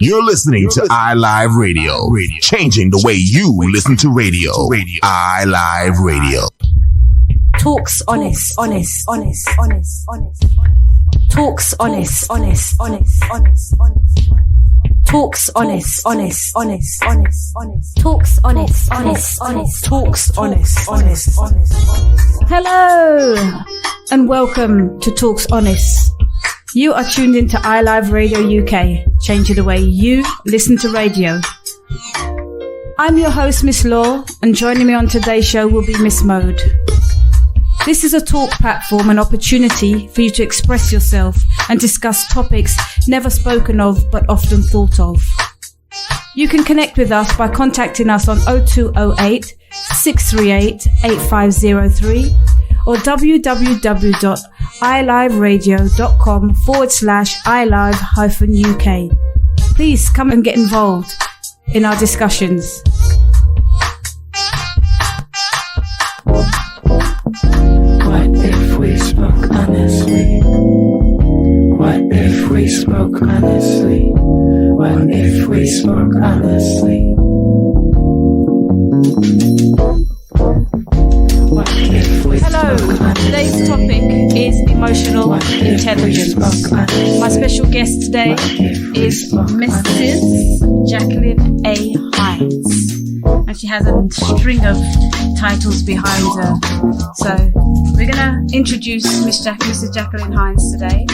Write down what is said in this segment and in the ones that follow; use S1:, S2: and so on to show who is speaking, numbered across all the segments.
S1: You're listening to iLiveUK, changing the way you listen to radio. iLiveUK.
S2: Talks honest. Talks honest. Talks honest. Talks honest. Hello and welcome to Talks Honest. You are tuned into iLiveUK, changing the way you listen to radio. I'm your host, Miss Law, and joining me on today's show will be Miss Mode. This is a talk platform, an opportunity for you to express yourself and discuss topics never spoken of but often thought of. You can connect with us by contacting us on 0208 638 8503 or www.iliveradio.com/ilive-UK. Please come and get involved in our discussions.
S3: What if we spoke honestly? What if we spoke honestly? What if we spoke honestly?
S2: Hello, today's topic is emotional intelligence. My special guest today is Mrs. Jacqueline A. Hinds, and she has a string of titles behind her. So we're going to introduce Mrs. Jacqueline Hinds today.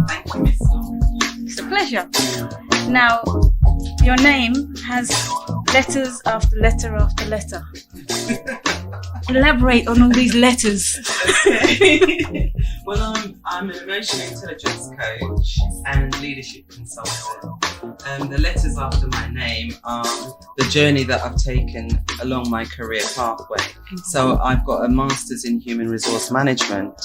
S4: Thank you, Miss.
S2: It's a pleasure. Now, your name has letters after letter after letter. Elaborate on all these letters.
S4: Okay. Well, I'm an emotional intelligence coach and leadership consultant. The letters after my name are the journey that I've taken along my career pathway. So I've got a master's in human resource management.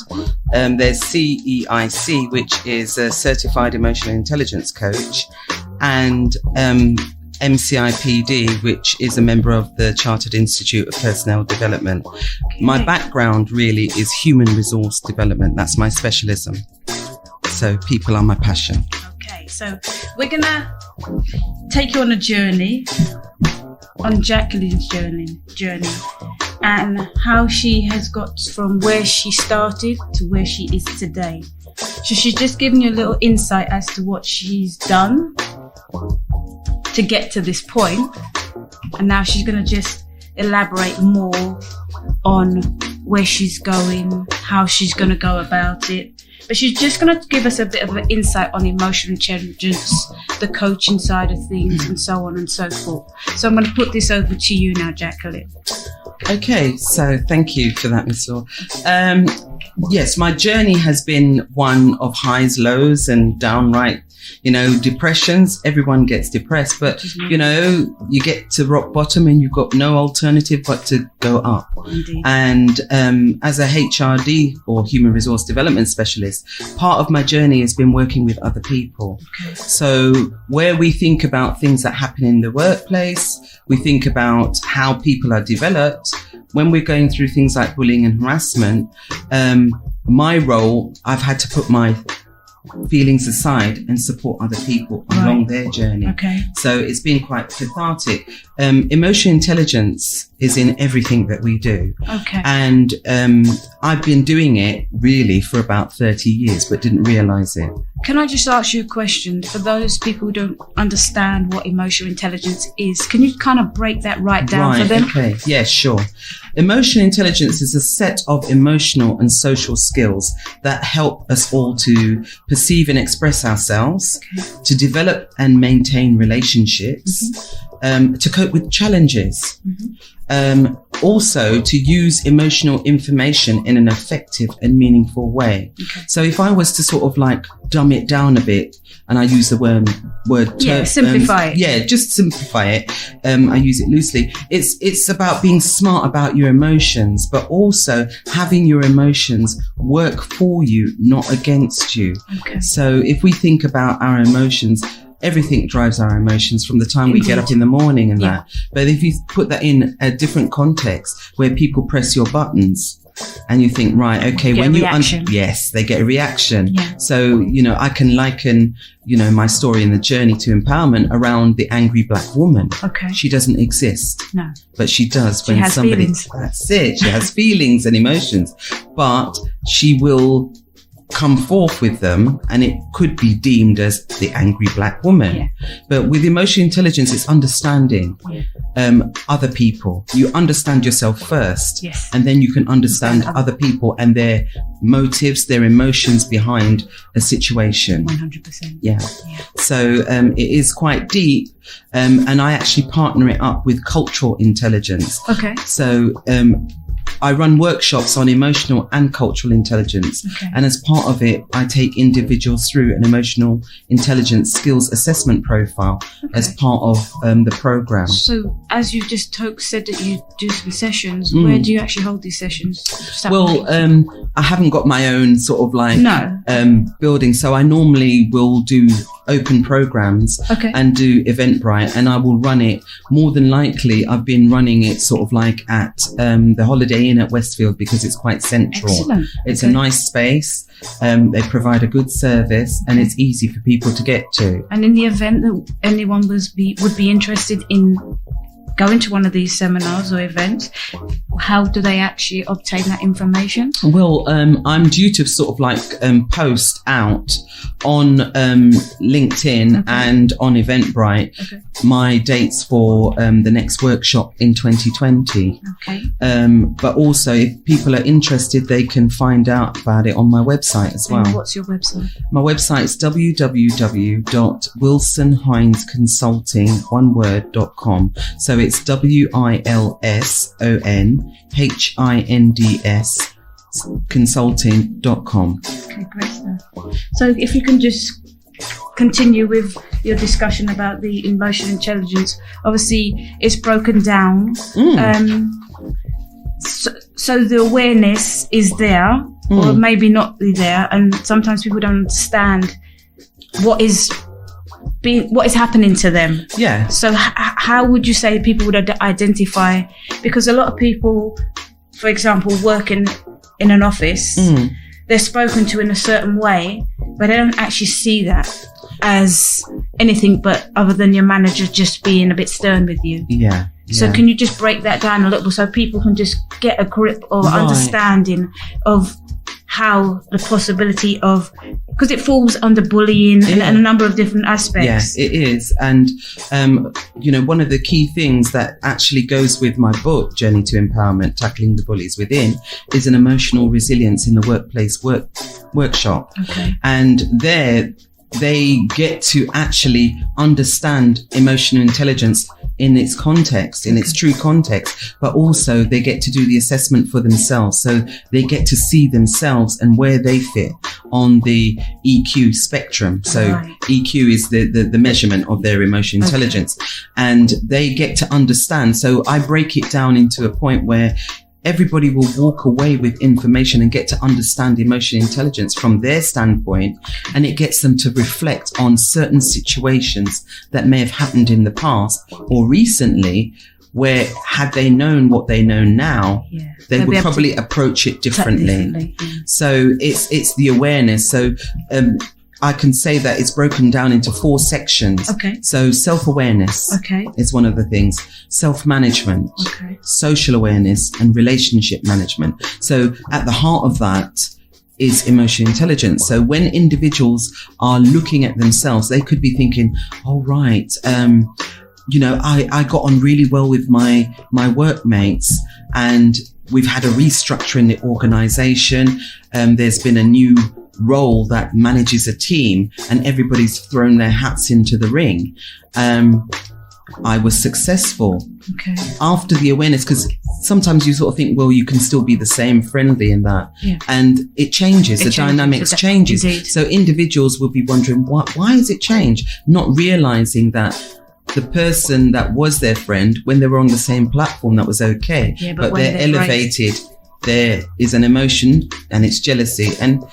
S4: There's CEIC, which is a certified emotional intelligence coach, and MCIPD, which is a member of the Chartered Institute of Personnel Development. My background really is human resource development. That's my specialism. So people are my passion.
S2: Okay, so we're gonna take you on a journey, on Jacqueline's journey, and how she has got from where she started to where she is today. So she's just giving you a little insight as to what she's done to get to this point, and now she's going to just elaborate more on where she's going, how she's going to go about it. But she's just going to give us a bit of an insight on emotional intelligence, the coaching side of things, and so on and so forth. So I'm going to put this over to you now, Jacqueline.
S4: Okay, so thank you for that, Miss Law. Yes, my journey has been one of highs, lows, and downright, depressions. Everyone gets depressed, but, you get to rock bottom and you've got no alternative but to go up.
S2: Indeed.
S4: And as a HRD or human resource development specialist, part of my journey has been working with other people.
S2: Okay.
S4: So where we think about things that happen in the workplace, we think about how people are developed. When we're going through things like bullying and harassment, my role, I've had to put my feelings aside and support other people along their journey.
S2: Okay.
S4: So it's been quite cathartic. Emotional intelligence is in everything that we do.
S2: Okay.
S4: And I've been doing it really for about 30 years, but didn't realize it.
S2: Can I just ask you a question? For those people who don't understand what emotional intelligence is, can you kind of break that right down for them?
S4: Okay. Yeah, sure. Emotional intelligence is a set of emotional and social skills that help us all to perceive and express ourselves, to develop and maintain relationships, to cope with challenges, also to use emotional information in an effective and meaningful way.
S2: Okay.
S4: So if I was to sort of like dumb it down a bit, and I use the word
S2: simplify it.
S4: Just simplify it. I use it loosely. It's about being smart about your emotions, but also having your emotions work for you, not against you.
S2: Okay.
S4: So if we think about our emotions, everything drives our emotions from the time we get up in the morning and that. But if you put that in a different context where people press your buttons, and you think, right, okay,
S2: Get
S4: when
S2: a
S4: you
S2: reaction.
S4: yes, they get a reaction.
S2: Yeah.
S4: So, I can liken, my story and the journey to empowerment around the angry black woman.
S2: Okay.
S4: She doesn't exist,
S2: No.
S4: but she does
S2: She
S4: when
S2: has
S4: somebody.
S2: feelings.
S4: That's it. She has feelings and emotions, but she will come forth with them, and it could be deemed as the angry black woman.
S2: Yeah.
S4: But with emotional intelligence, it's understanding other people. You understand yourself first,
S2: Yes.
S4: and then you can understand other people and their motives, their emotions behind a situation.
S2: 100%.
S4: Yeah. So it is quite deep, and I actually partner it up with cultural intelligence.
S2: Okay.
S4: So I run workshops on emotional and cultural intelligence.
S2: Okay.
S4: And as part of it, I take individuals through an emotional intelligence skills assessment profile as part of the program.
S2: So, as you just said that you do some sessions, where do you actually hold these sessions?
S4: Well, I haven't got my own sort of building. So I normally will do open programs and do Eventbrite, and I will run it. More than likely, I've been running it sort of like at the Holiday Inn at Westfield, because it's quite central.
S2: Excellent.
S4: It's a nice space. They provide a good service, and it's easy for people to get to.
S2: And in the event that anyone would be interested in going to one of these seminars or events, how do they actually obtain that information?
S4: Well, I'm due to sort of like post out on LinkedIn and on Eventbrite my dates for the next workshop in 2020.
S2: Okay.
S4: But also, if people are interested, they can find out about it on my website as well.
S2: And what's your website?
S4: My website is www.wilsonhindsconsulting.com. So it's WILSONHINDS consulting.com.
S2: Okay, great stuff. So if you can just continue with your discussion about the emotional intelligence. Obviously, it's broken down. So the awareness is there, or maybe not there, and sometimes people don't understand what is happening to them.
S4: Yeah.
S2: So how would you say people would identify? Because a lot of people, for example, working in an office, they're spoken to in a certain way, but they don't actually see that as anything but other than your manager just being a bit stern with you.
S4: Yeah.
S2: So can you just break that down a little so people can just get a grip or understanding of how the possibility of, because it falls under bullying and a number of different aspects.
S4: Yes, it is. And, one of the key things that actually goes with my book, Journey to Empowerment, Tackling the Bullies Within, is an emotional resilience in the workplace workshop.
S2: Okay.
S4: And there they get to actually understand emotional intelligence in its context, in its true context, but also they get to do the assessment for themselves. So they get to see themselves and where they fit on the EQ spectrum. So EQ is the measurement of their emotional intelligence, and they get to understand. So I break it down into a point where everybody will walk away with information and get to understand emotional intelligence from their standpoint, and it gets them to reflect on certain situations that may have happened in the past or recently, where had they known what they know now, they would probably approach it differently. So it's the awareness. So I can say that it's broken down into 4 sections.
S2: Okay.
S4: So self-awareness is one of the things. Self-management, social awareness, and relationship management. So at the heart of that is emotional intelligence. So when individuals are looking at themselves, they could be thinking, oh, right, I got on really well with my workmates, and we've had a restructure in the organization. There's been a new role that manages a team, and everybody's thrown their hats into the ring. I was successful after the awareness, because sometimes you sort of think, well, you can still be the same friendly in that, and it changes. The dynamics changes. Indeed. So individuals will be wondering, why has it changed? Not realizing that the person that was their friend when they were on the same platform, that was okay, but they're elevated. There is an emotion, and it's jealousy. And,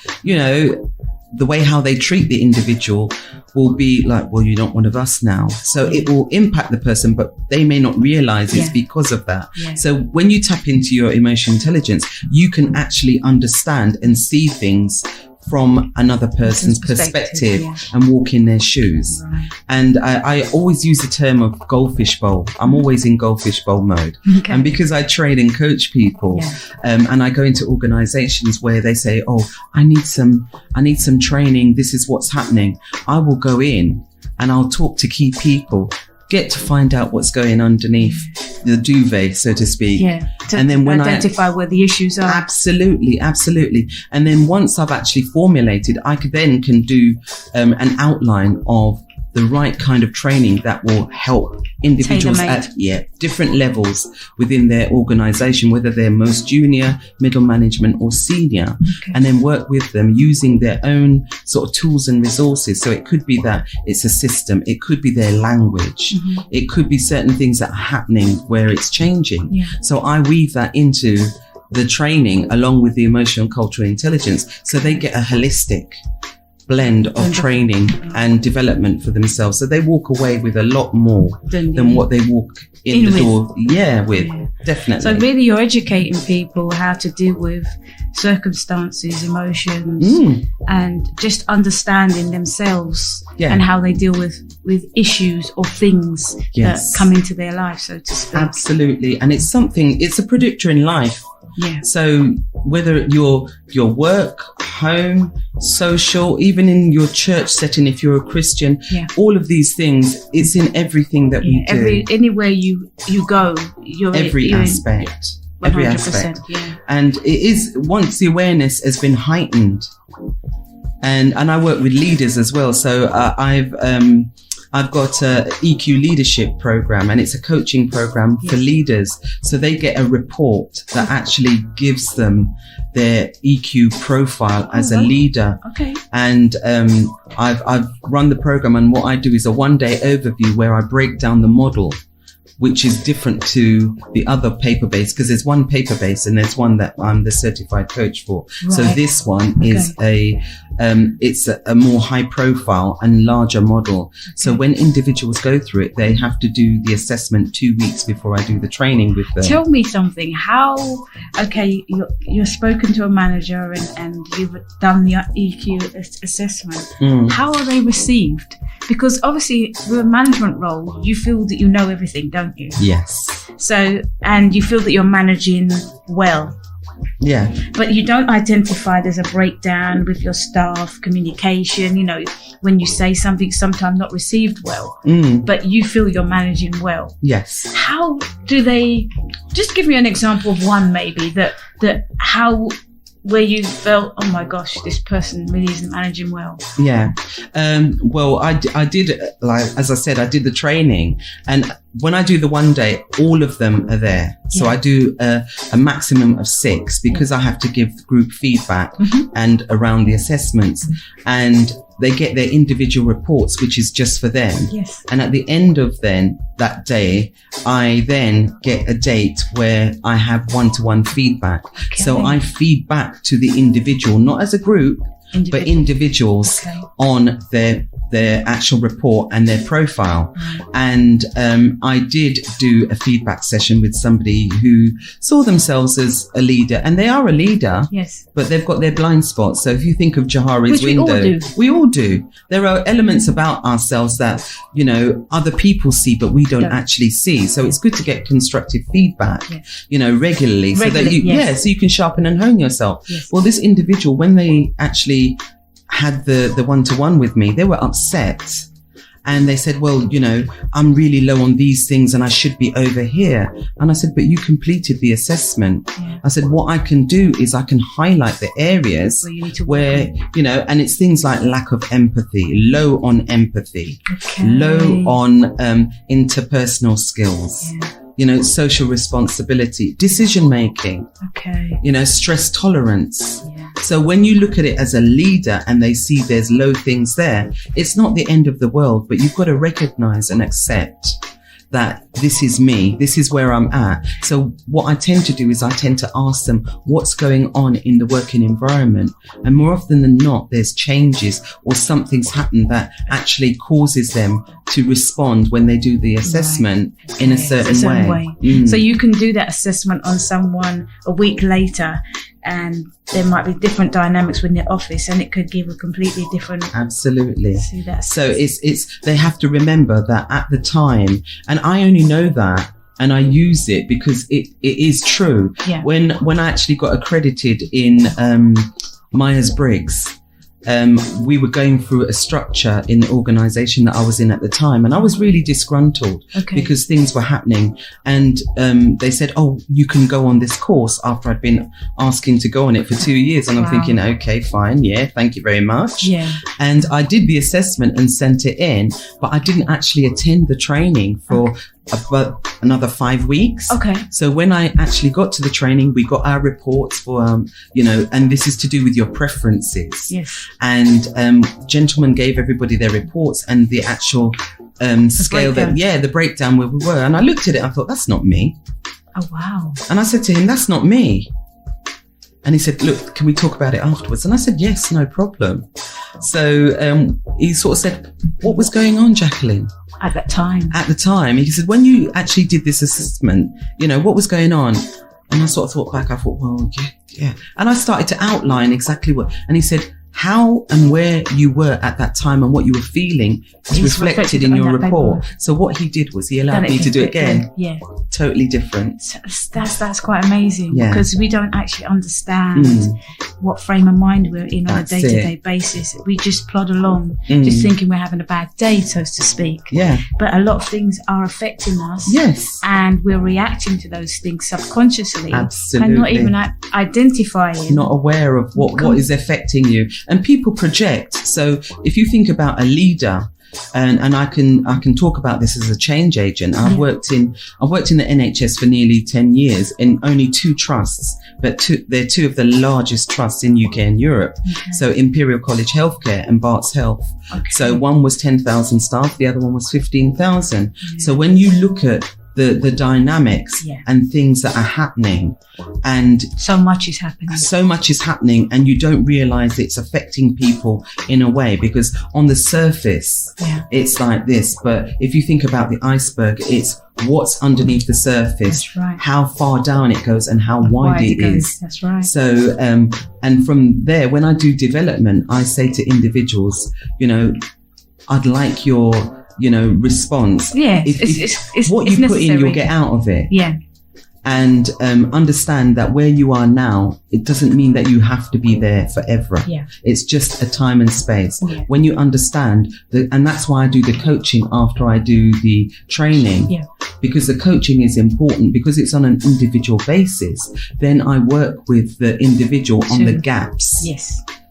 S4: the way how they treat the individual will be like, well, you're not one of us now. So it will impact the person, but they may not realize it's because of that. Yeah. So when you tap into your emotional intelligence, you can actually understand and see things from another person's perspective and walk in their shoes. Right. And I always use the term of goldfish bowl. I'm always in goldfish bowl mode. Okay. And because I train and coach people, and I go into organizations where they say, oh, I need some training. This is what's happening. I will go in and I'll talk to key people, get to find out what's going underneath the duvet, so to speak. Yeah. And then when
S2: identify where the issues are.
S4: Absolutely. And then once I've actually formulated, I can do an outline of the right kind of training that will help individuals at different levels within their organization, whether they're most junior, middle management or senior, and then work with them using their own sort of tools and resources. So it could be that it's a system, it could be their language, it could be certain things that are happening where it's changing. Yeah. So I weave that into the training along with the emotional and cultural intelligence, so they get a holistic blend of training and development for themselves, so they walk away with a lot more than what they walk in the door definitely.
S2: So really you're educating people how to deal with circumstances, emotions, and just understanding themselves and how they deal with issues or things that come into their life, so to speak.
S4: Absolutely. And it's a predictor in life. Yeah. So whether your work, home, social, even in your church setting, if you're a Christian, all of these things, it's in everything that we do.
S2: Anywhere you go,
S4: every aspect. Every aspect. Yeah. And it is, once the awareness has been heightened, and I work with leaders as well. So I've got a EQ leadership program, and it's a coaching program for leaders. So they get a report that actually gives them their EQ profile as a leader. Okay. And I've run the program, and what I do is a one-day overview where I break down the model, which is different to the other paper-based, because there's one paper-based and there's one that I'm the certified coach for. Right. So this one is it's a more high profile and larger model. Okay. So when individuals go through it, they have to do the assessment 2 weeks before I do the training with them.
S2: Tell me something. You're spoken to a manager and you've done the EQ assessment. How are they received? Because obviously with a management role, you feel that you know everything, don't you?
S4: Yes.
S2: So, and you feel that you're managing well.
S4: Yeah.
S2: But you don't identify there's a breakdown with your staff, communication, when you say something sometimes not received well, but you feel you're managing well.
S4: Yes.
S2: How do they, just give me an example of one maybe where you felt, oh my gosh, this person really isn't managing well.
S4: Yeah. Well, I did, like, as I said, I did the training, and when I do the one day, all of them are there. So I do a maximum of 6 because I have to give group feedback and around the assessments, and they get their individual reports, which is just for them.
S2: Yes.
S4: And at the end of that day, I then get a date where I have one-to-one feedback. Okay. So I feed back to the individual, not as a group, but individuals on their actual report and their profile. And I did do a feedback session with somebody who saw themselves as a leader, and they are a leader, but they've got their blind spots. So if you think of Johari's window, we all do. There are elements about ourselves that, other people see, but we don't actually see. So it's good to get constructive feedback, regularly, so that so you can sharpen and hone yourself. Yes. Well, this individual, when they actually had the one-to-one with me, they were upset, and they said, well, I'm really low on these things and I should be over here. And I said, but you completed the assessment. I said, what I can do is I can highlight the areas where and it's things like lack of empathy, low on empathy, low on interpersonal skills, social responsibility, decision making, stress tolerance. So when you look at it as a leader and they see there's low things there, it's not the end of the world, but you've got to recognize and accept that this is me, this is where I'm at. So what I tend to do is I tend to ask them what's going on in the working environment. And more often than not, there's changes or something's happened that actually causes them to respond when they do the assessment in a certain way.
S2: So you can do that assessment on someone a week later, and there might be different dynamics within the office, and it could give a completely different.
S4: Absolutely. So it's they have to remember that at the time, and I only know that, and I use it because it is true.
S2: Yeah.
S4: When I actually got accredited in Myers-Briggs, we were going through a structure in the organisation that I was in at the time, and I was really disgruntled because things were happening, and they said, oh, you can go on this course after I'd been asking to go on it for 2 years, and I'm thinking, okay, fine, yeah, thank you very much. And I did the assessment and sent it in, but I didn't actually attend the training for about another 5 weeks. So when I actually got to the training, we got our reports for and this is to do with your preferences. And gentlemen gave everybody their reports and the actual scale the breakdown where we were, and I looked at it, I thought, that's not me.
S2: Oh wow.
S4: And I said to him, that's not me. And he said, look, can we talk about it afterwards? And I said, yes, no problem. So he sort of said, what was going on, Jacqueline?
S2: At the time,
S4: he said, when you actually did this assessment, what was going on? And I sort of thought back, I thought, well, yeah. And I started to outline exactly what, and he said, how and where you were at that time and what you were feeling is reflected in your report. So what he did was he allowed me to do it again. Totally different.
S2: That's quite amazing, because we don't actually understand what frame of mind we're in on a day-to-day basis. We just plod along, just thinking we're having a bad day, so to speak. But a lot of things are affecting us. And we're reacting to those things subconsciously.
S4: Absolutely.
S2: And not even identifying.
S4: Not aware of what is affecting you. And people project. So if you think about a leader, and I can talk about this as a change agent. I've worked in the NHS for nearly 10 years in only 2 trusts, but they're 2 of the largest trusts in UK and Europe. So Imperial College Healthcare and Barts Health. So one was 10,000 staff, the other one was 15,000. So when you look at the dynamics and things that are happening, and
S2: so much is happening,
S4: and you don't realize it's affecting people in a way, because on the surface it's like this, but if you think about the iceberg, it's what's underneath the surface, how far down it goes and how wide it is.
S2: That's right.
S4: So and from there, when I do development, I say to individuals, I'd like your response. It's what you put in, you'll get out of it. And understand that where you are now, it doesn't mean that you have to be there forever. It's just a time and space. When you understand and that's why I do the coaching after I do the training, because the coaching is important, because it's on an individual basis. Then I work with the individual on the gaps.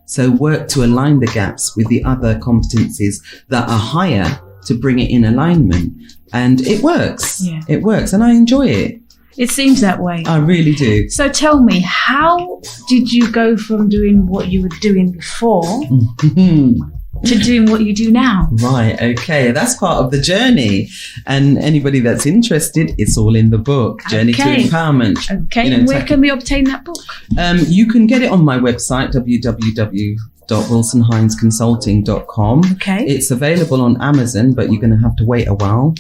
S4: So work to align the gaps with the other competencies that are higher to bring it in alignment, and it works. It works, and I enjoy it.
S2: It seems that way.
S4: I really do.
S2: So tell me, how did you go from doing what you were doing before to doing what you do now?
S4: Right, okay, that's part of the journey, and anybody that's interested, it's all in the book, Journey to Empowerment.
S2: And where can we obtain that book?
S4: You can get it on my website, www.wilsonhindsconsulting.com. It's available on Amazon, but you're going to have to wait a while.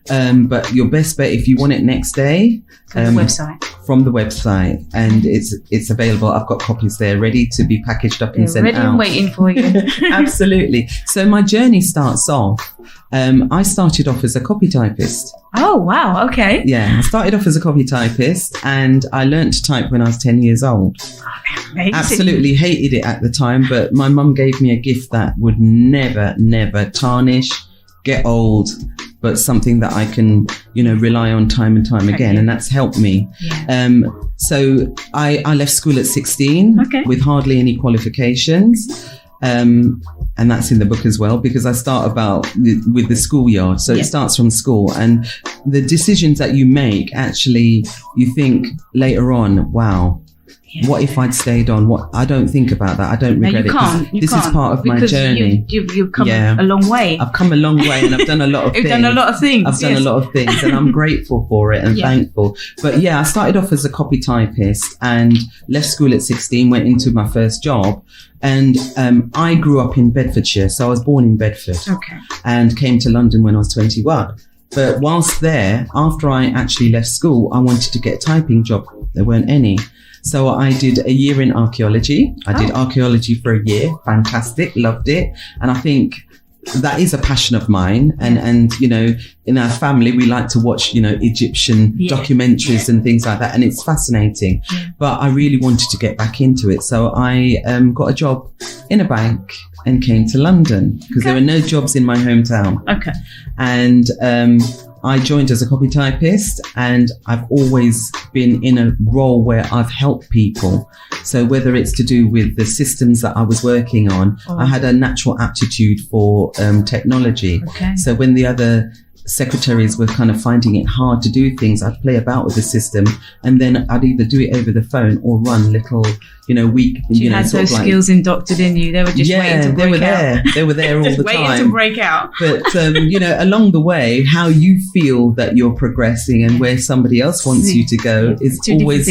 S4: But your best bet, if you want it next day,
S2: from the website,
S4: and it's available. I've got copies there ready to be packaged up and sent out.
S2: Ready and waiting for you.
S4: Absolutely. So my journey starts off. I started off as a copy typist.
S2: Oh wow! Okay.
S4: Yeah, I started off as a copy typist, and I learned to type when I was 10 years old.
S2: Amazing.
S4: Absolutely hated it at the time, but my mum gave me a gift that would never tarnish, get old, but something that I can, rely on time and time again, and that's helped me. So I left school at 16 with hardly any qualifications. And that's in the book as well, because I start with the schoolyard. So it starts from school, and the decisions that you make, actually, you think later on, wow, What if I'd stayed on? What I don't think about that. I don't regret it. This is part of my journey.
S2: You've come a long way.
S4: I've come a long way, and I've done a lot of things.
S2: You've done a lot of things.
S4: I've done a lot of things, and I'm grateful for it and thankful. But I started off as a copy typist and left school at 16, went into my first job. And I grew up in Bedfordshire, so I was born in Bedford.
S2: Okay.
S4: And came to London when I was 21. But whilst there, after I actually left school, I wanted to get a typing job. There weren't any. So I did a year in archaeology. I did archaeology for a year. Fantastic. Loved it. And I think that is a passion of mine. And in our family, we like to watch, Egyptian documentaries and things like that. And it's fascinating. Yeah. But I really wanted to get back into it. So I got a job in a bank and came to London because there were no jobs in my hometown.
S2: Okay.
S4: And I joined as a copy typist, and I've always been in a role where I've helped people. So whether it's to do with the systems that I was working on, I had a natural aptitude for technology. Okay. So when the other secretaries were kind of finding it hard to do things, I'd play about with the system, and then I'd either do it over the phone or run little, week.
S2: You had those skills inducted in you. They were just waiting to break out.
S4: They were there all the time.
S2: Waiting to break out.
S4: But along the way, how you feel that you're progressing and where somebody else wants you to go is always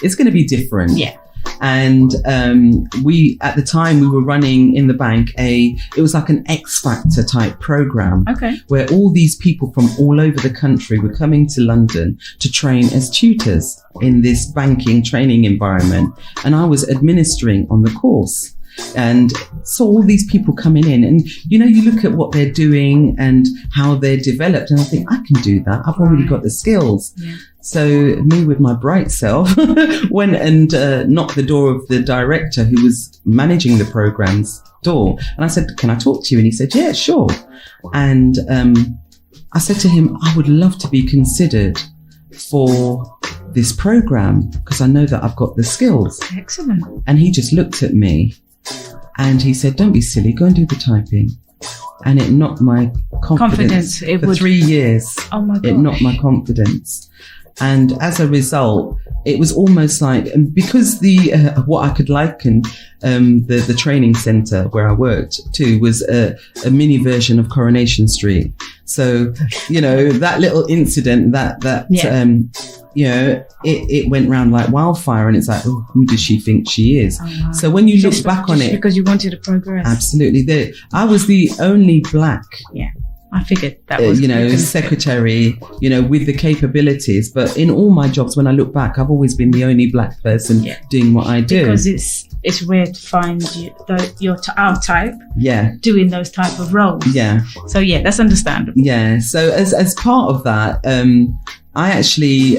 S4: it's going to be different.
S2: Yeah.
S4: And at the time we were running in the bank it was like an X Factor type program, where all these people from all over the country were coming to London to train as tutors in this banking training environment, and I was administering on the course. And saw all these people coming in, and you look at what they're doing and how they're developed, and I think I can do that. I've already got the skills. Yeah. So me with my bright self went and knocked the door of the director who was managing the program's door, and I said, "Can I talk to you?" And he said, "Yeah, sure." And I said to him, "I would love to be considered for this program because I know that I've got the skills."
S2: Excellent.
S4: And he just looked at me. And he said, "Don't be silly, go and do the typing." And it knocked my confidence. For 3 years.
S2: Oh my God.
S4: It knocked my confidence. And as a result, it was almost like, because what I could liken the training centre where I worked to was a mini version of Coronation Street. So, that little incident it went round like wildfire, and it's like, oh, who does she think she is? Oh, wow. So when you look back on it,
S2: because you wanted to progress,
S4: absolutely. I was the only black.
S2: Yeah, I figured that was
S4: secretary. With the capabilities. But in all my jobs, when I look back, I've always been the only black person doing what I do.
S2: Because it's rare to find our type. Yeah. Doing those type of roles.
S4: Yeah.
S2: So that's understandable.
S4: Yeah. So as part of that, I actually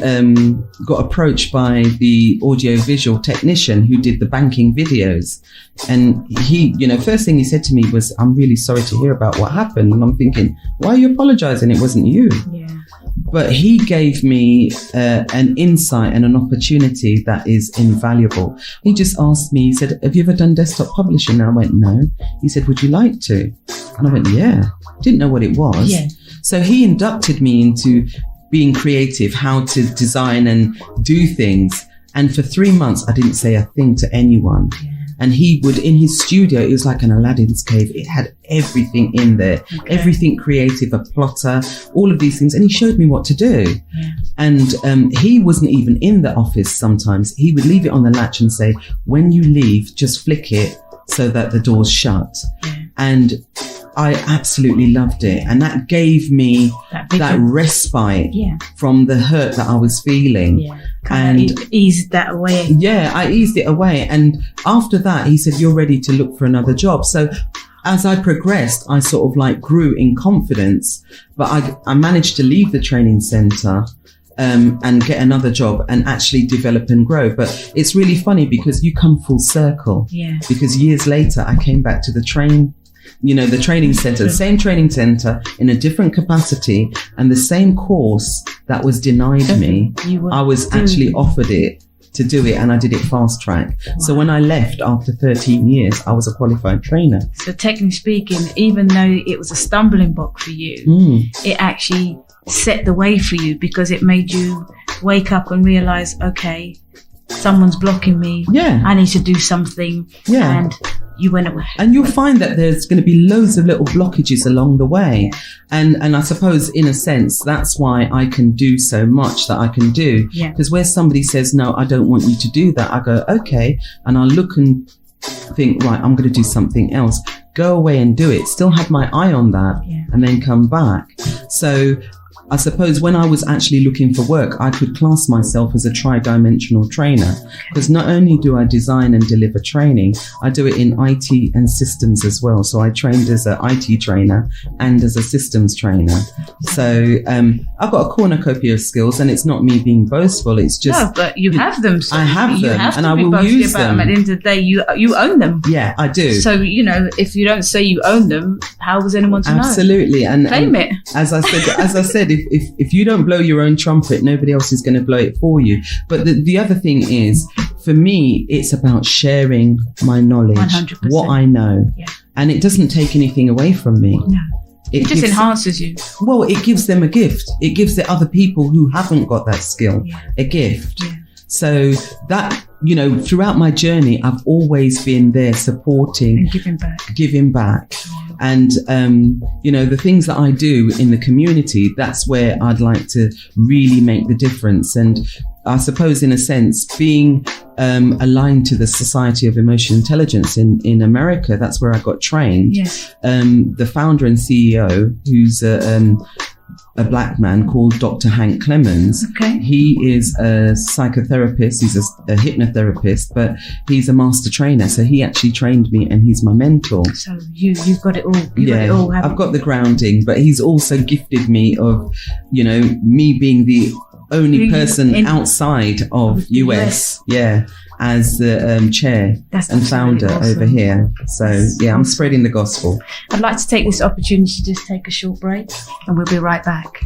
S4: got approached by the audiovisual technician who did the banking videos. And he, first thing he said to me was, "I'm really sorry to hear about what happened." And I'm thinking, why are you apologizing? It wasn't you.
S2: Yeah.
S4: But he gave me an insight and an opportunity that is invaluable. He just asked me, he said, "Have you ever done desktop publishing?" And I went, "No." He said, "Would you like to?" And I went, "Yeah." Didn't know what it was.
S2: Yeah.
S4: So he inducted me into being creative, how to design and do things. And for 3 months, I didn't say a thing to anyone. Yeah. And he would, in his studio, it was like an Aladdin's cave. It had everything in there, everything creative, a plotter, all of these things. And he showed me what to do. Yeah. And he wasn't even in the office sometimes. He would leave it on the latch and say, "When you leave, just flick it so that the door's shut." Yeah. And I absolutely loved it. And that gave me that respite from the hurt that I was feeling. Yeah.
S2: And eased that away.
S4: Yeah, I eased it away. And after that, he said, "You're ready to look for another job." So as I progressed, I sort of like grew in confidence, but I managed to leave the training centre and get another job and actually develop and grow. But it's really funny because you come full circle. Yeah. Because years later, I came back to the training centre, the same training centre in a different capacity, and the same course that was denied me, I was actually offered it to do it, and I did it fast track. Wow. So when I left after 13 years, I was a qualified trainer.
S2: So technically speaking, even though it was a stumbling block for you, it actually set the way for you because it made you wake up and realise, okay, someone's blocking me.
S5: Yeah.
S2: I need to do something.
S5: Yeah.
S2: And you went away.
S5: And you'll find that there's going to be loads of little blockages along the way. And I suppose, in a sense, that's why I can do so much that I can do.
S2: Yeah.
S5: Because where somebody says, no, I don't want you to do that, I go, okay. And I'll look and think, right, I'm going to do something else. Go away and do it. Still have my eye on that.
S2: Yeah.
S5: And then come back. So I suppose when I was actually looking for work, I could class myself as a tri-dimensional trainer, because not only do I design and deliver training, I do it in IT and systems as well. So I trained as an IT trainer and as a systems trainer. So I've got a cornucopia of skills, and it's not me being boastful. It's just...
S2: No, but you have them. So
S5: I have
S2: you
S5: them,
S2: have
S5: and
S2: to
S5: I
S2: be
S5: will
S2: boasty
S5: use
S2: about
S5: them.
S2: At the end of the day, you own them.
S5: Yeah, I do.
S2: So, if you don't say you own them, how was anyone to know?
S5: Absolutely. And
S2: Claim it.
S5: As I said, if you don't blow your own trumpet, nobody else is going to blow it for you. But the other thing is, for me, it's about sharing my knowledge,
S2: 100%.
S5: what I know.
S2: Yeah.
S5: And it doesn't take anything away from me.
S2: No. It just
S5: gives-
S2: enhances you.
S5: Well, it gives them a gift. It gives the other people who haven't got that skill a gift.
S2: Yeah.
S5: So that, throughout my journey, I've always been there supporting,
S2: And giving back.
S5: And, the things that I do in the community, that's where I'd like to really make the difference. And I suppose, in a sense, being aligned to the Society of Emotional Intelligence in America, that's where I got trained.
S2: Yes.
S5: The founder and CEO, who's a black man called Dr. Hank Clemens.
S2: Okay.
S5: He is a psychotherapist. He's a hypnotherapist, but he's a master trainer. So he actually trained me, and he's my mentor.
S2: So you've got it all. Got it all,
S5: I've got the grounding, but he's also gifted me of, me being the only person outside of US. Yeah. As the chair and founder over here. So, I'm spreading the gospel.
S2: I'd like to take this opportunity to just take a short break, and we'll be right back.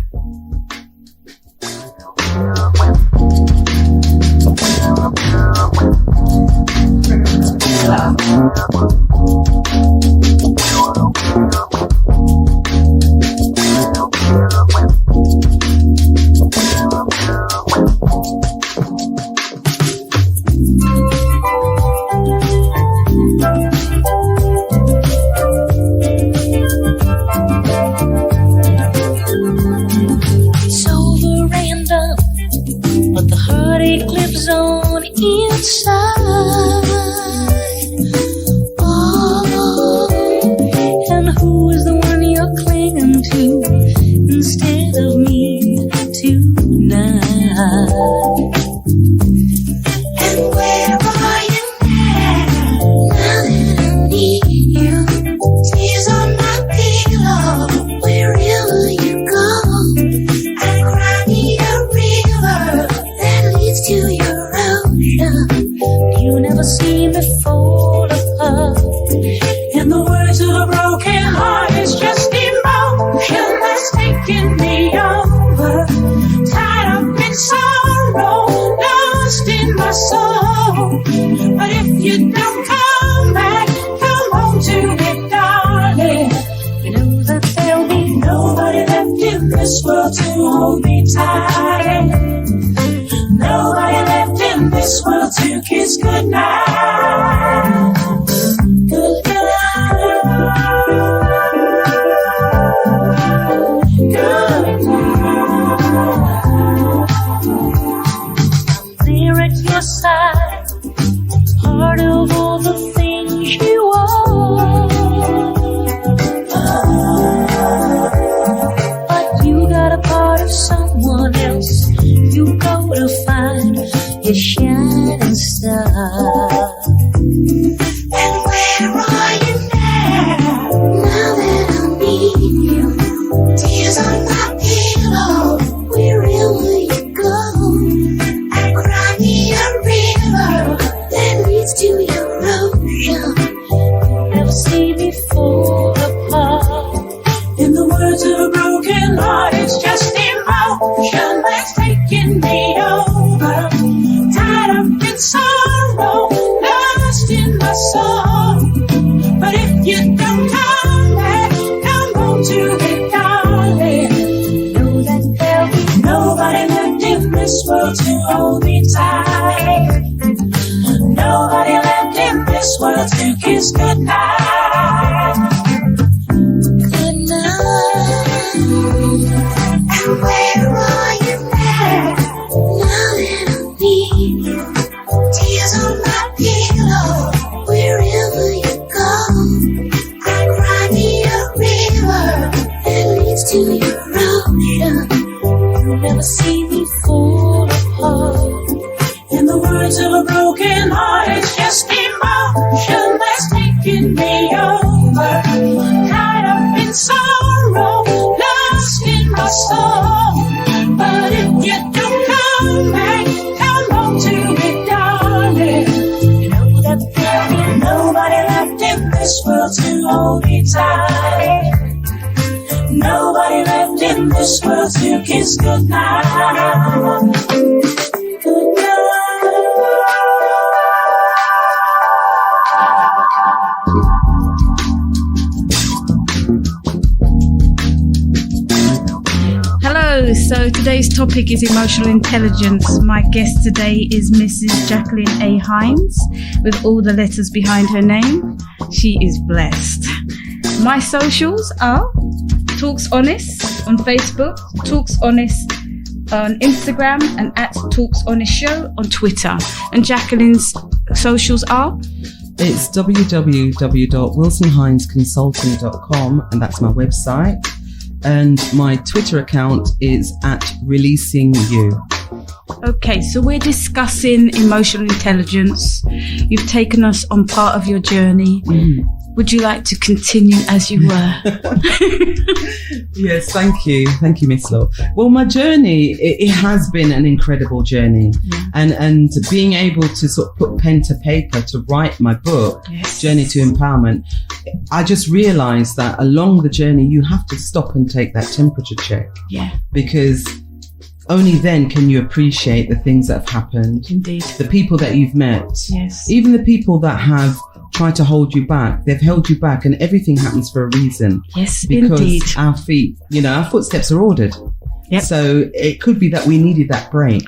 S3: Nobody left in this world to hold me tight. whisper to kiss goodnight. Good night. And where are you now? Now that I need you, tears on my pillow. Wherever you go, I cry me a river that leads to your ocean. You'll never see me fall apart. In the words of a broken heart, it's just emotion that's taking me over. Tied up in sorrow, lost in my soul. But if you don't come back, come home to me, darling. You know that there'll be nobody left in this world to hold me tight. Nobody left in this world to kiss goodnight.
S2: Hello, so today's topic is emotional intelligence. My guest today is Mrs. Jacqueline A. Hinds, with all the letters behind her name. She is blessed. My socials are Talks Honest on Facebook, Talks Honest on Instagram, and at Talks Honest Show on Twitter. And Jacqueline's socials are?
S5: It's www.wilsonhindsconsulting.com, and that's my website. And my Twitter account is at Releasing You.
S2: Okay, so we're discussing emotional intelligence. You've taken us on part of your journey. Would you like to continue as you were?
S5: Yes, thank you. Thank you, Miss Law. Well, my journey, it has been an incredible journey. And being able to sort of put pen to paper to write my book,
S2: Yes.
S5: Journey to Empowerment, I just realized that along the journey, you have to stop and take that temperature check.
S2: Yeah,
S5: Because only then can you appreciate the things that have happened,
S2: indeed.
S5: the people that you've met,
S2: Yes.
S5: even the people that have tried to hold you back. They've held you back, and everything happens for a reason.
S2: Yes,
S5: Because
S2: indeed.
S5: our feet, our footsteps are ordered.
S2: Yep.
S5: So it could be that we needed that break.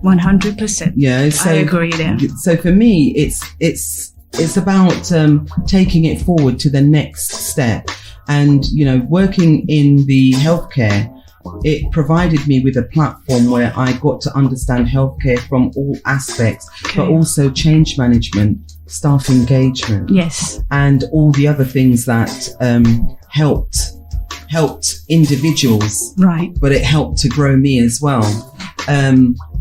S2: 100%.
S5: Yeah. So
S2: I agree there.
S5: So for me, it's about taking it forward to the next step, and working in the healthcare. It provided me with a platform where I got to understand healthcare from all aspects, but also change management, staff engagement,
S2: Yes.
S5: and all the other things that helped individuals,
S2: Right.
S5: but it helped to grow me as well.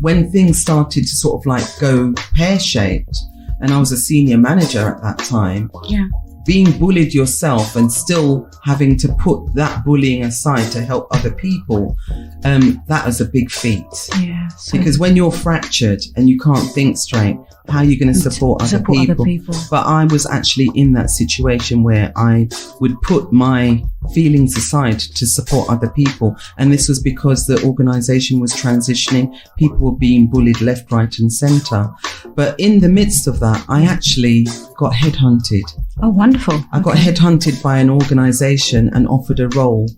S5: When things started to sort of like go pear-shaped, and I was a senior manager at that time,
S2: Yeah.
S5: being bullied yourself and still having to put that bullying aside to help other people, that was a big feat.
S2: Yeah. So
S5: Because when you're fractured and you can't think straight, how are you going to support other people? But I was actually in that situation where I would put my feelings aside to support other people. And this was because the organization was transitioning. People were being bullied left, right and center. But in the midst of that, I actually got headhunted.
S2: Oh, wonderful.
S5: I got headhunted by an organization and offered a role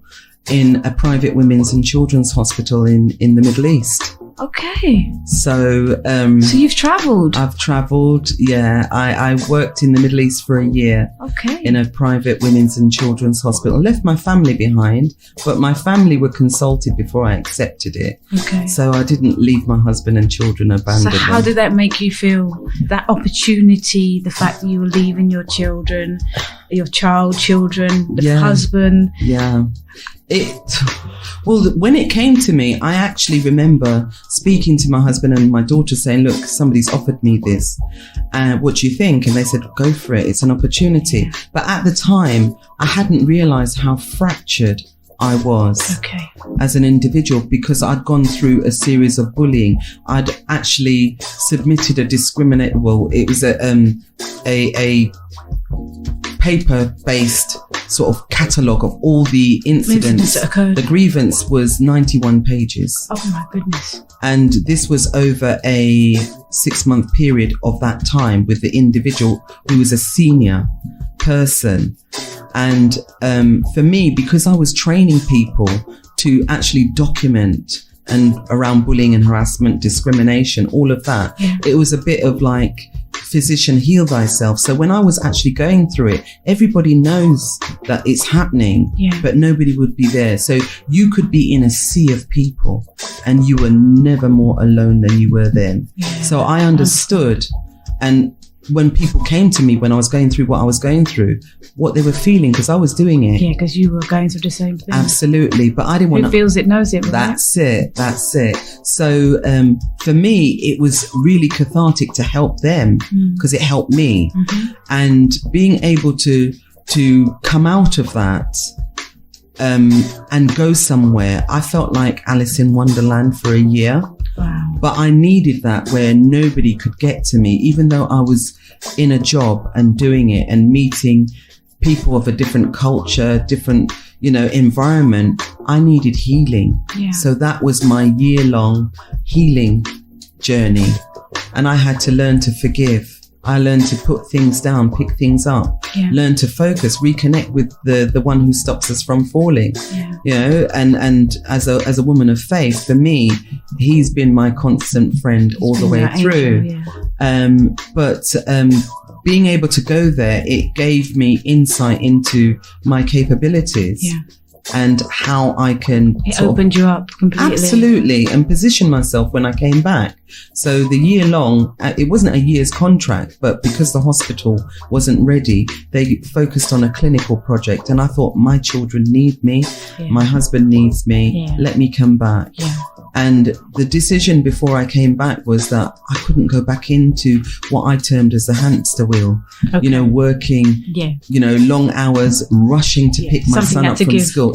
S5: in a private women's and children's hospital in the Middle East.
S2: Okay.
S5: So
S2: So you've travelled.
S5: I've travelled, yeah. I worked in the Middle East for a year
S2: Okay.
S5: in a private women's and children's hospital. Left my family behind, but my family were consulted before I accepted it.
S2: Okay.
S5: So I didn't leave my husband and children
S2: So
S5: abandoned.
S2: how did that make you feel? That opportunity, the fact that you were leaving your children, children, the husband.
S5: Yeah. Well, when it came to me, I actually remember speaking to my husband and my daughter saying, look, somebody's offered me this. What do you think? And they said, go for it. It's an opportunity. But at the time, I hadn't realized how fractured I was as an individual, because I'd gone through a series of bullying. I'd actually submitted it was a paper-based sort of catalogue of all the incidents
S2: that occurred.
S5: The grievance was 91 pages.
S2: Oh my goodness.
S5: And this was over a 6-month period of that time with the individual who was a senior person. And for me, because I was training people to actually document and around bullying and harassment, discrimination, all of that, it was a bit of like physician, heal thyself. So when I was actually going through it, everybody knows that it's happening, but nobody would be there. So you could be in a sea of people and you were never more alone than you were then. So I understood. And when people came to me when I was going through what I was going through, what they were feeling, because I was doing it.
S2: Yeah, because you were going through the same thing.
S5: Absolutely. But I didn't want to.
S2: Who feels it knows it, right?
S5: That's it. So for me, it was really cathartic to help them because it helped me. And being able to come out of that and go somewhere, I felt like Alice in Wonderland for a year.
S2: Wow.
S5: But I needed that where nobody could get to me, even though I was in a job and doing it and meeting people of a different culture, different, environment. I needed healing. Yeah. So that was my year-long healing journey. And I had to learn to forgive. I learned to put things down, pick things up, learn to focus, reconnect with the one who stops us from falling. And as a woman of faith, for me, he's been my constant friend all the way through. But being able to go there, it gave me insight into my capabilities. And how I can...
S2: It opened you up completely.
S5: Absolutely. And position myself when I came back. So the year long, it wasn't a year's contract, but because the hospital wasn't ready, they focused on a clinical project. And I thought, my children need me. My husband needs me. Let me come back. And the decision before I came back was that I couldn't go back into what I termed as the hamster wheel, working, long hours, rushing to pick my son up from school.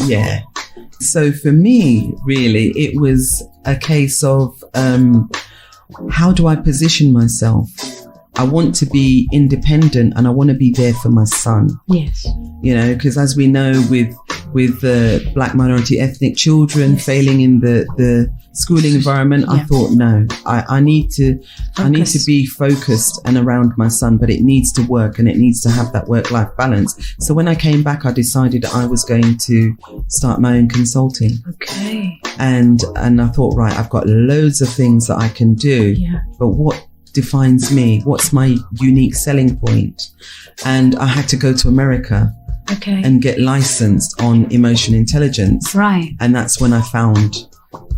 S5: So for me, really, it was a case of how do I position myself? I want to be independent and I want to be there for my son.
S2: Yes.
S5: Because as we know with black minority ethnic children failing in the schooling environment, I thought, no, I need to be focused and around my son, but it needs to work and it needs to have that work-life balance. So when I came back, I decided I was going to start my own consulting. Okay. And I thought, right, I've got loads of things that I can do, but what defines me? What's my unique selling point? And I had to go to America. And get licensed on emotion intelligence. Right. And that's when I found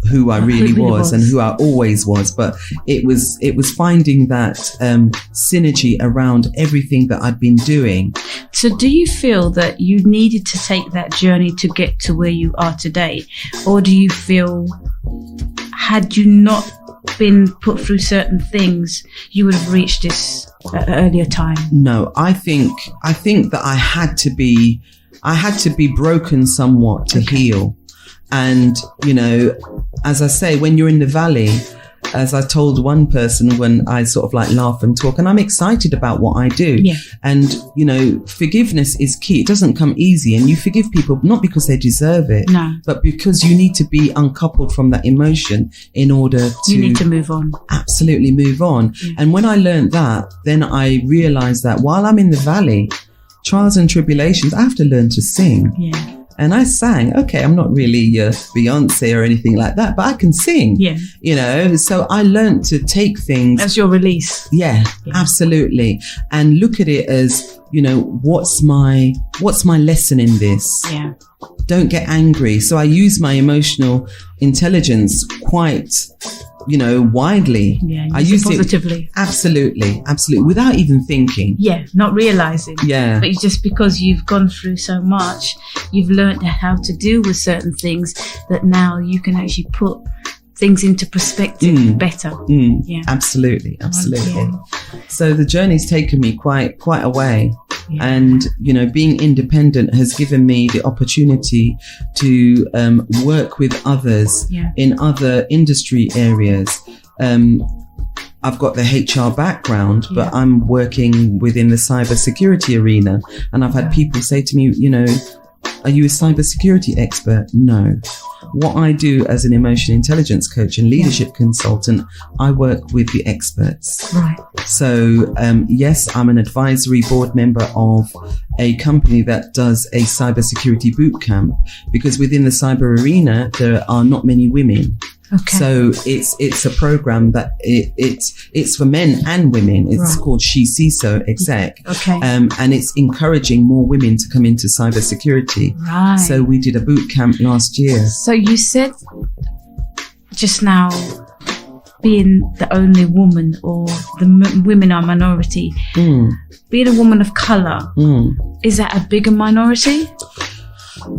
S5: who I really was and who I always was. But it was finding that synergy around everything that I'd been doing.
S2: So do you feel that you needed to take that journey to get to where you are today? Or do you feel, had you not been put through certain things, you would have reached this at an earlier time?
S5: No, I think that I had to be broken somewhat to heal. And, as I say, when you're in the valley, as I told one person when I sort of like laugh and talk, and I'm excited about what I do. And, forgiveness is key. It doesn't come easy. And you forgive people not because they deserve it, but because you need to be uncoupled from that emotion in order to...
S2: You need to move on.
S5: Absolutely move on. And when I learned that, then I realized that while I'm in the valley, trials and tribulations, I have to learn to sing. And I sang. Okay, I'm not really Beyonce or anything like that, but I can sing. So I learned to take things
S2: as your release.
S5: Absolutely, and look at it as what's my lesson in this. Don't get angry. So I use my emotional intelligence quite widely.
S2: I use it positively.
S5: Absolutely, without even thinking.
S2: Not realizing. But just because you've gone through so much, you've learned how to deal with certain things that now you can actually put things into perspective better.
S5: Absolutely. So the journey's taken me quite a way. And, being independent has given me the opportunity to work with others in other industry areas. I've got the HR background, but I'm working within the cybersecurity arena. And I've had people say to me, are you a cybersecurity expert? No. What I do as an emotion intelligence coach and leadership consultant, I work with the experts.
S2: Right.
S5: So, yes, I'm an advisory board member of a company that does a cybersecurity boot camp, because within the cyber arena, there are not many women.
S2: Okay.
S5: So it's a program that it's for men and women. It's
S2: Right.
S5: called She CISO Exec.
S2: Okay.
S5: And it's encouraging more women to come into cybersecurity.
S2: Right.
S5: So we did a boot camp last year.
S2: So you said just now, being the only woman, or the women are minority. Being a woman of colour, is that a bigger minority?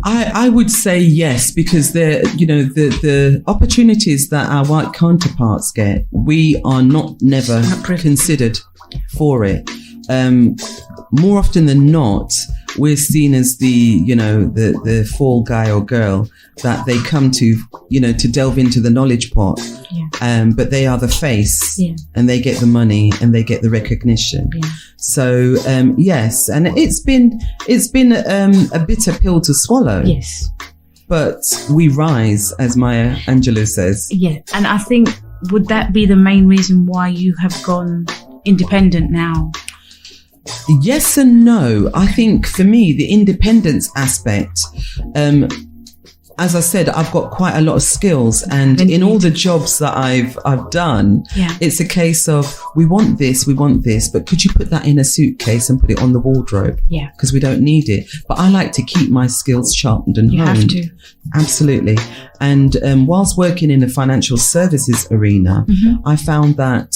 S5: I would say yes, because the opportunities that our white counterparts get, we are never considered for it. More often than not, we're seen as the fall guy or girl that they come to delve into the knowledge pot.
S2: Yeah.
S5: But they are the face,
S2: Yeah.
S5: and they get the money and they get the recognition.
S2: Yeah.
S5: So yes, and it's been a bitter pill to swallow.
S2: Yes.
S5: But we rise, as Maya Angelou says.
S2: Yeah. And I think, would that be the main reason why you have gone independent now?
S5: Yes and no. I think for me, the independence aspect, as I said, I've got quite a lot of skills, and in all the jobs that I've done,
S2: Yeah.
S5: it's a case of we want this, but could you put that in a suitcase and put it on the wardrobe?
S2: Yeah.
S5: Because we don't need it. But I like to keep my skills sharpened and
S2: You
S5: honed.
S2: have to.
S5: Absolutely. And whilst working in the financial services arena, I found that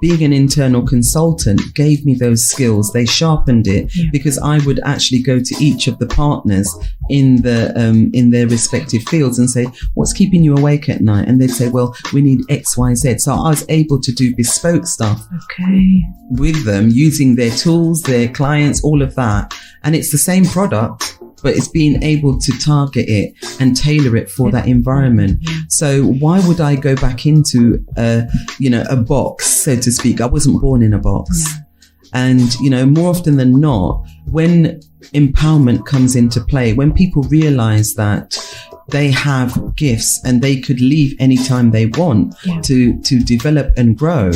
S5: being an internal consultant gave me those skills. They sharpened it, because I would actually go to each of the partners in their respective fields and say, what's keeping you awake at night? And they'd say, well, we need X, Y, Z. So I was able to do bespoke stuff
S2: Okay.
S5: with them, using their tools, their clients, all of that. And it's the same product, but it's being able to target it and tailor it for that environment. So why would I go back into a box, so to speak? I wasn't born in a box. And, more often than not, when empowerment comes into play, when people realize that they have gifts and they could leave anytime they want to develop and grow,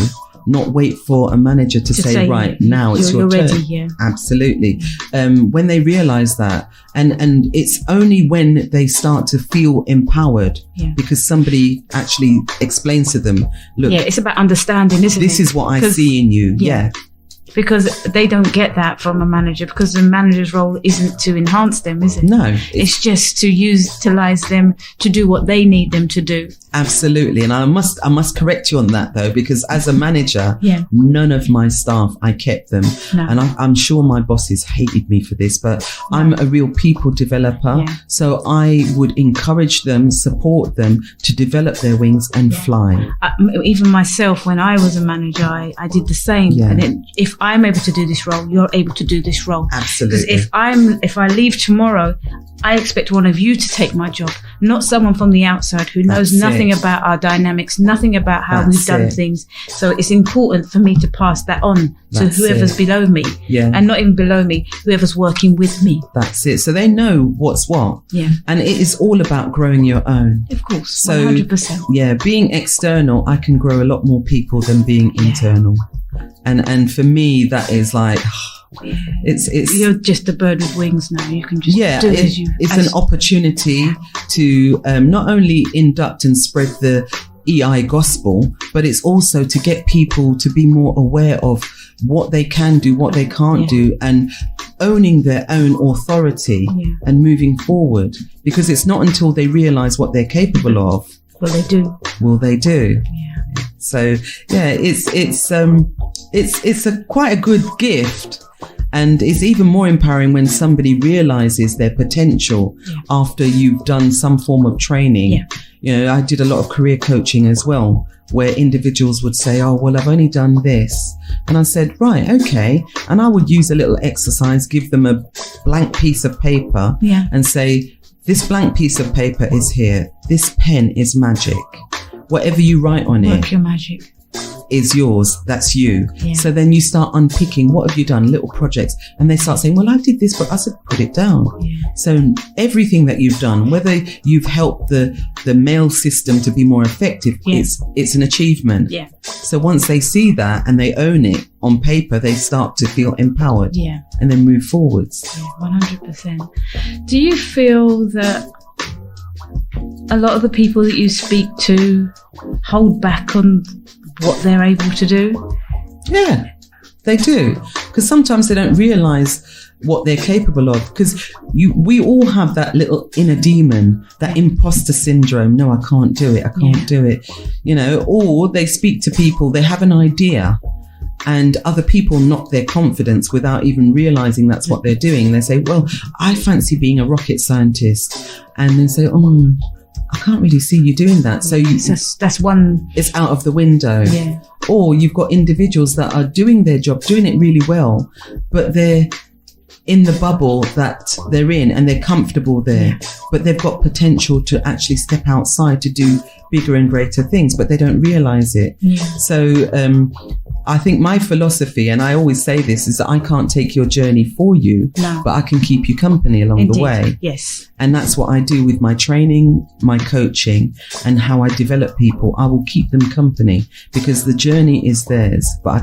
S5: not wait for a manager to say, right, now it's your turn.
S2: Ready, yeah.
S5: Absolutely. When they realize that, and it's only when they start to feel empowered, because somebody actually explains to them, look,
S2: It's about understanding, isn't it?
S5: this is what I see in you.
S2: Because they don't get that from a manager, because the manager's role isn't to enhance them, is it?
S5: No.
S2: It's just to utilize them to do what they need them to do.
S5: Absolutely. And I must correct you on that, though, because as a manager, none of my staff, I kept them.
S2: No.
S5: And I'm sure my bosses hated me for this, but I'm a real people developer. So I would encourage them, support them to develop their wings and fly.
S2: Even myself, when I was a manager, I did the same. And then, if I'm able to do this role, you're able to do this role.
S5: Absolutely.
S2: Because if I leave tomorrow, I expect one of you to take my job, not someone from the outside who knows nothing about our dynamics, nothing about how we've done things. So it's important for me to pass that on to whoever's below me, and not even below me, whoever's working with me.
S5: That's it. So they know what's what. And it is all about growing your own.
S2: Of course,
S5: So
S2: 100%.
S5: Being external, I can grow a lot more people than being internal. And for me, that is like, it's
S2: you're just a bird with wings now. You can just do as you.
S5: It's an opportunity to not only induct and spread the EI gospel, but it's also to get people to be more aware of what they can do, what they can't do, and owning their own authority and moving forward. Because it's not until they realize what they're capable of will they do. So it's quite a good gift. And it's even more empowering when somebody realizes their potential after you've done some form of training. I did a lot of career coaching as well, where individuals would say, oh, well, I've only done this. And I said, right, okay. And I would use a little exercise, give them a blank piece of paper and say, this blank piece of paper is here. This pen is magic. Whatever you write on
S2: Work your magic.
S5: is yours. That's you. So then you start unpicking, what have you done? Little projects. And they start saying, well, I did this, but I said, put it down. So everything that you've done, whether you've helped the mail system to be more effective, it's an achievement. So once they see that and they own it on paper, they start to feel empowered and then move forwards.
S2: 100%. Do you feel that a lot of the people that you speak to hold back on what they're able to do?
S5: Yeah, they do. Because sometimes they don't realise what they're capable of. Because we all have that little inner demon, that imposter syndrome. No, I can't do it. I can't do it. You know, or they speak to people, they have an idea, and other people knock their confidence without even realising that's what they're doing. They say, well, I fancy being a rocket scientist. And they say, oh, I can't really see you doing that. So
S2: that's one.
S5: It's out of the window.
S2: Yeah.
S5: Or you've got individuals that are doing their job, doing it really well, but they're in the bubble that they're in and they're comfortable there, but they've got potential to actually step outside to do bigger and greater things, but they don't realize it.
S2: Yeah.
S5: So I think my philosophy, and I always say this, is that I can't take your journey for you, but I can keep you company along the way.
S2: Yes.
S5: And that's what I do with my training, my coaching, and how I develop people. I will keep them company because the journey is theirs, but I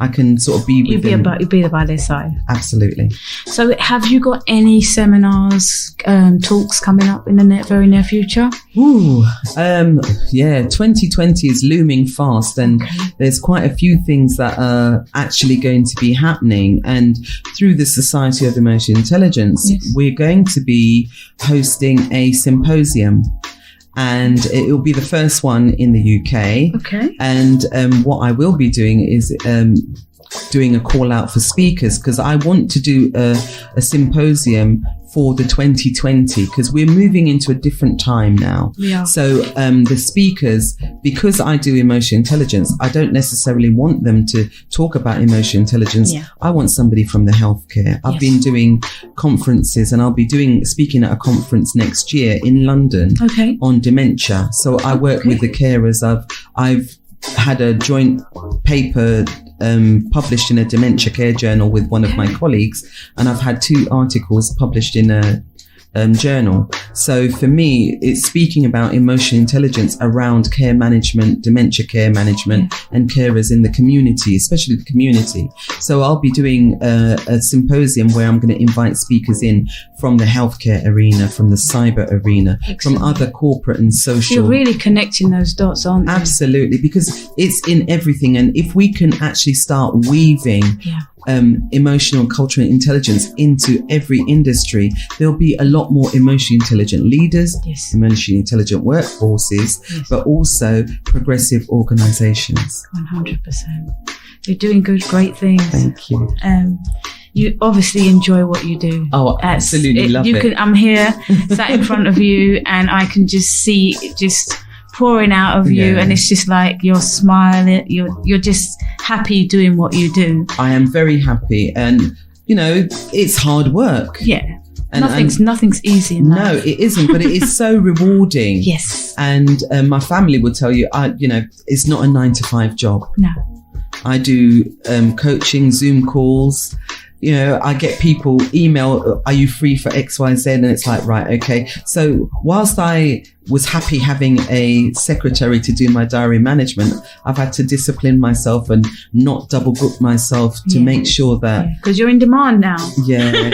S5: can sort of be with them.
S2: You'll be by their side.
S5: Absolutely.
S2: So have you got any seminars, talks coming up in the very near future?
S5: Ooh, 2020 is looming fast, and there's quite a few things that are actually going to be happening. And through the Society of Emotional Intelligence, we're going to be hosting a symposium. And it will be the first one in the UK.
S2: Okay.
S5: And what I will be doing is doing a call out for speakers, because I want to do a symposium for the 2020, because we're moving into a different time now.
S2: Yeah.
S5: So the speakers, because I do emotional intelligence, I don't necessarily want them to talk about emotional intelligence.
S2: Yeah.
S5: I want somebody from the healthcare. I've been doing conferences, and I'll be speaking at a conference next year in London on dementia. So I work with the carers. I've had a joint paper published in a dementia care journal with one of my colleagues, and I've had 2 articles published in a journal. So for me, it's speaking about emotional intelligence around care management, dementia care management, and carers in the community, especially the community. So I'll be doing a symposium where I'm going to invite speakers in from the healthcare arena, from the cyber arena, from other corporate and social.
S2: You're really connecting those dots, aren't you?
S5: Absolutely, because it's in everything. And if we can actually start weaving emotional and cultural intelligence into every industry, there'll be a lot more emotionally intelligent leaders, emotionally intelligent workforces, but also progressive organizations.
S2: 100%. You're doing great things.
S5: Thank you.
S2: You obviously enjoy what you do.
S5: Oh, absolutely love it.
S2: I'm here, sat in front of you, and I can just see it just pouring out of you, and it's just like you're smiling. You're just happy doing what you do.
S5: I am very happy, and you know, it's hard work.
S2: Yeah.
S5: And
S2: nothing's easy in life.
S5: No, it isn't, but it is so rewarding.
S2: Yes.
S5: And my family will tell you, it's not a 9-to-5 job.
S2: No.
S5: I do coaching, Zoom calls. You know, I get people email, are you free for XYZ? And it's like, right, okay. So whilst I was happy having a secretary to do my diary management, I've had to discipline myself and not double book myself to make sure that...
S2: Because you're in demand now.
S5: Yeah.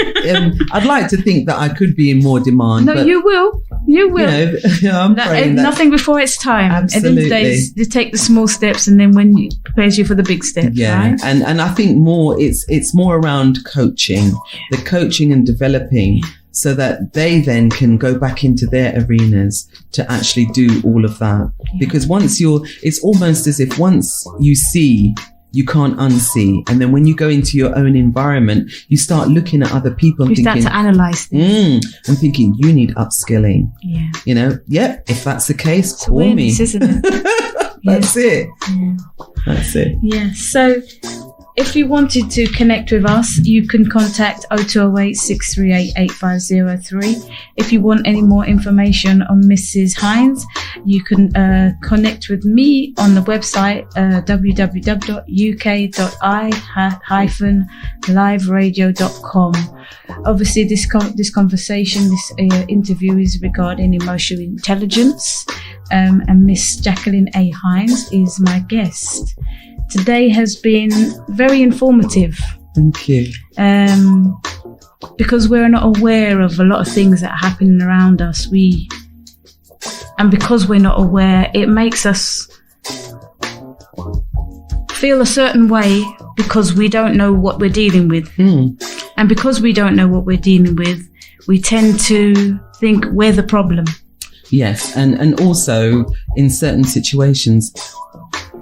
S5: I'd like to think that I could be in more demand.
S2: No, but, you will. You will.
S5: You know, I'm praying that.
S2: Nothing before it's time.
S5: Absolutely.
S2: At the end of the day, you take the small steps, and then when it prepares you for the big steps, right?
S5: And I think it's more around coaching, the coaching and developing, so that they then can go back into their arenas to actually do all of that. Because it's almost as if once you see, you can't unsee. And then when you go into your own environment, you start looking at other people and
S2: start to analyze things.
S5: And thinking, you need upskilling.
S2: Yeah.
S5: You know, if that's the case,
S2: it's
S5: call me.
S2: Isn't it?
S5: That's it.
S2: Yeah.
S5: That's it.
S2: Yeah. So if you wanted to connect with us, you can contact 0208 638 8503. If you want any more information on Mrs. Hinds, you can connect with me on the website www.uk.i-liveradio.com. Obviously, this conversation, this interview is regarding emotional intelligence, and Miss Jacqueline A. Hinds is my guest. Today has been very informative.
S5: Thank you.
S2: Because we're not aware of a lot of things that are happening around us. We And because we're not aware, it makes us feel a certain way because we don't know what we're dealing with. And because we don't know what we're dealing with, we tend to think we're the problem.
S5: Yes, and also in certain situations,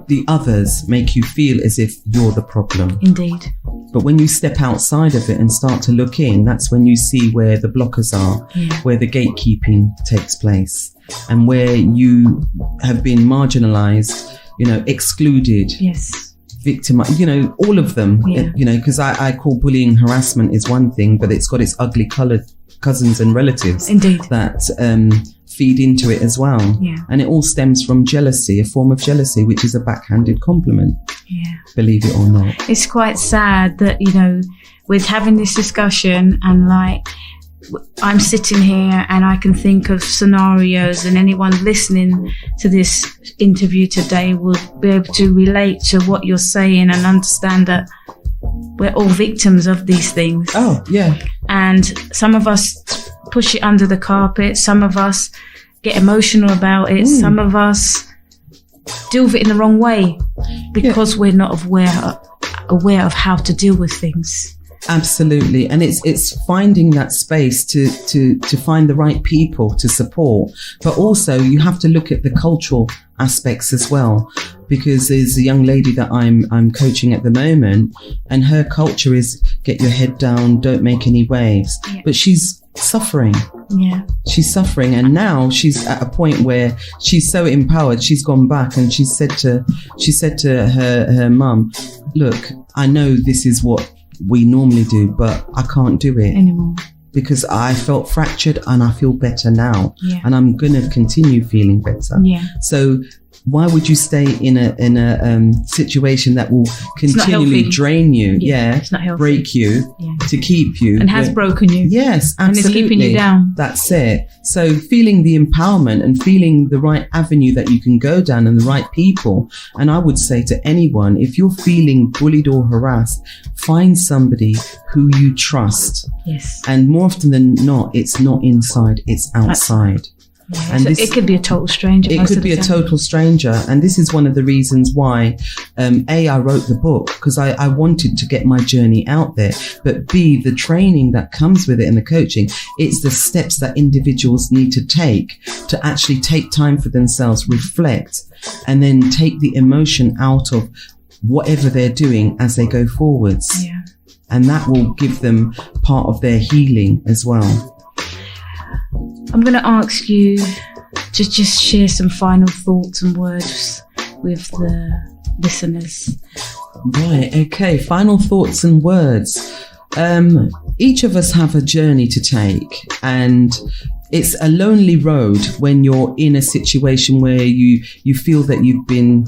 S5: the others make you feel as if you're the problem.
S2: Indeed.
S5: But when you step outside of it and start to look in, that's when you see where the blockers are, where the gatekeeping takes place, and where you have been marginalized, excluded.
S2: Yes.
S5: Victimized, all of them, because I call bullying harassment is one thing, but it's got its ugly colored cousins and relatives.
S2: Indeed.
S5: That feed into it as well.
S2: Yeah.
S5: And it all stems from jealousy, a form of jealousy, which is a backhanded compliment.
S2: Yeah.
S5: Believe it or not.
S2: It's quite sad that, we're having this discussion and I'm sitting here and I can think of scenarios, and anyone listening to this interview today will be able to relate to what you're saying and understand that we're all victims of these things.
S5: Oh, yeah.
S2: And some of us push it under the carpet. Some of us get emotional about it. Some of us deal with it in the wrong way because we're not aware of how to deal with things.
S5: Absolutely. And it's finding that space to find the right people to support. But also you have to look at the cultural aspects as well, because there's a young lady that I'm coaching at the moment, and her culture is get your head down, don't make any waves. Yeah. But she's suffering.
S2: Yeah.
S5: She's suffering, and now she's at a point where she's so empowered. She's gone back and she said to her mum, look, I know this is what we normally do, but I can't do it
S2: anymore
S5: because I felt fractured and I feel better now.
S2: Yeah.
S5: And I'm going to continue feeling better.
S2: Yeah.
S5: So why would you stay in a situation that will continually drain you? Yeah.
S2: It's not healthy.
S5: Break you to keep you.
S2: And has broken you.
S5: Yes, absolutely.
S2: And it's keeping you down.
S5: That's it. So feeling the empowerment and feeling the right avenue that you can go down and the right people. And I would say to anyone, if you're feeling bullied or harassed, find somebody who you trust.
S2: Yes.
S5: And more often than not, it's not inside, it's outside.
S2: Yeah, and so it could be a total stranger.
S5: It could be a total stranger. And this is one of the reasons why, I wrote the book, because I wanted to get my journey out there. But B, the training that comes with it and the coaching, it's the steps that individuals need to take to actually take time for themselves, reflect, and then take the emotion out of whatever they're doing as they go forwards.
S2: Yeah.
S5: And that will give them part of their healing as well.
S2: I'm going to ask you to just share some final thoughts and words with the listeners.
S5: Right, okay, final thoughts and words. Each of us have a journey to take, and it's a lonely road when you're in a situation where you feel that you've been,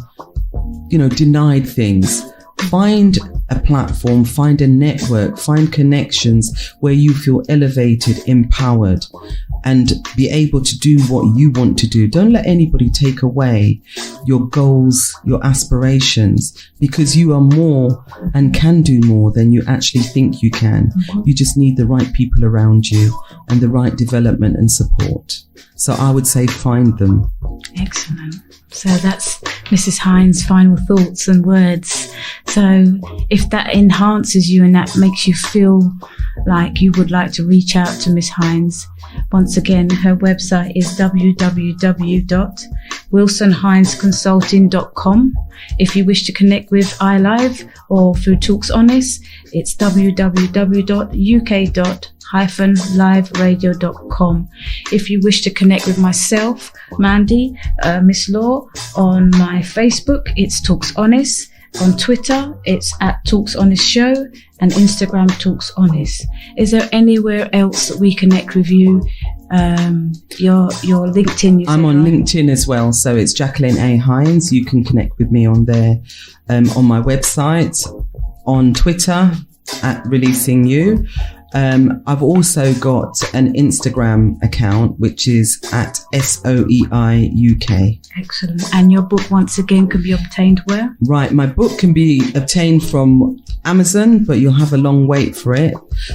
S5: denied things. Find a platform, find a network, find connections where you feel elevated, empowered, and be able to do what you want to do. Don't let anybody take away your goals, your aspirations, because you are more and can do more than you actually think you can. Mm-hmm. You just need the right people around you and the right development and support. So I would say find them.
S2: Excellent. So that's Mrs. Hinds' final thoughts and words. So if that enhances you and that makes you feel like you would like to reach out to Miss Hinds, once again, her website is www.wilsonhindsconsulting.com. If you wish to connect with iLive or through Talks Honest, it's www.uk.liveradio.com. If you wish to connect with myself, Mandy, Miss Law, on my Facebook, it's Talks Honest. On Twitter, it's at Talks Honest Show, and Instagram, Talks Honest. Is there anywhere else that we connect with you? Your LinkedIn.
S5: I'm on LinkedIn as well, so it's Jacqueline A Hinds. You can connect with me on there, on my website, on Twitter at Releasing You. I've also got an Instagram account, which is at SOEIUK.
S2: Excellent. And your book, once again, can be obtained where?
S5: Right. My book can be obtained from Amazon, but you'll have a long wait for it.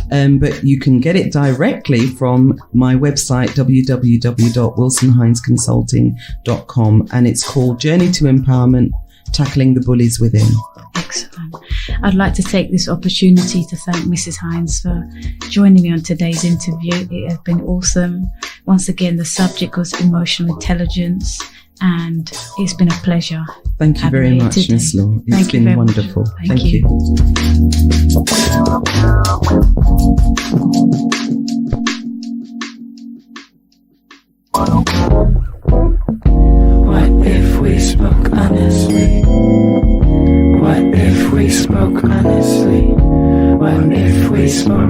S5: But you can get it directly from my website, www.wilsonhindsconsulting.com, and it's called Journey to Empowerment, Tackling the Bullies Within.
S2: Excellent. I'd like to take this opportunity to thank Mrs. Hinds for joining me on today's interview. It has been awesome. Once again, the subject was emotional intelligence, and it's been a pleasure.
S5: Thank you very much, Miss Law. It's been wonderful. Thank you.
S6: What if we spoke honestly? What if we spoke honestly? What if we spoke